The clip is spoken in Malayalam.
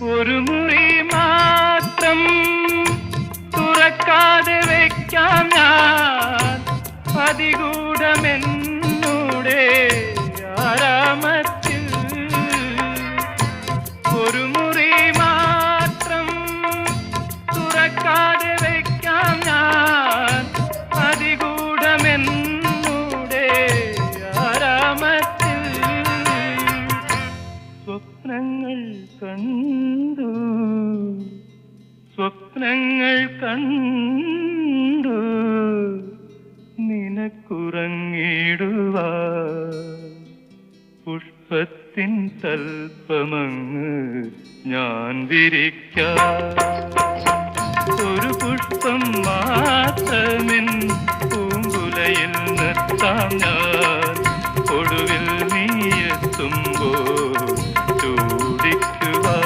ഒരു മുറി മാത്രം തുറക്കാതെ വയ്ക്കാം ഞാൻ അതികൂടമെന്നൂടെ ആരാമത്തിൽ. ഒരു മുറി മാത്രം തുറക്കാതെ വയ്ക്കാം ഞാൻ അതികൂടമെന്നൂടെ ആരാമത്തിൽ. സ്വപ്നങ്ങൾ കണ്ടു, സ്വപ്നങ്ങൾ കണ്ടു നിനക്കുറങ്ങിടുവാൻ. പുഷ്പത്തിൻ തൽപ്പമങ്ങ് ഞാൻ വിരിക്കാം. ഒരു പുഷ്പം മാത്രമെൻ പൂങ്കുലയിൽ നിർത്താം ഞാൻ.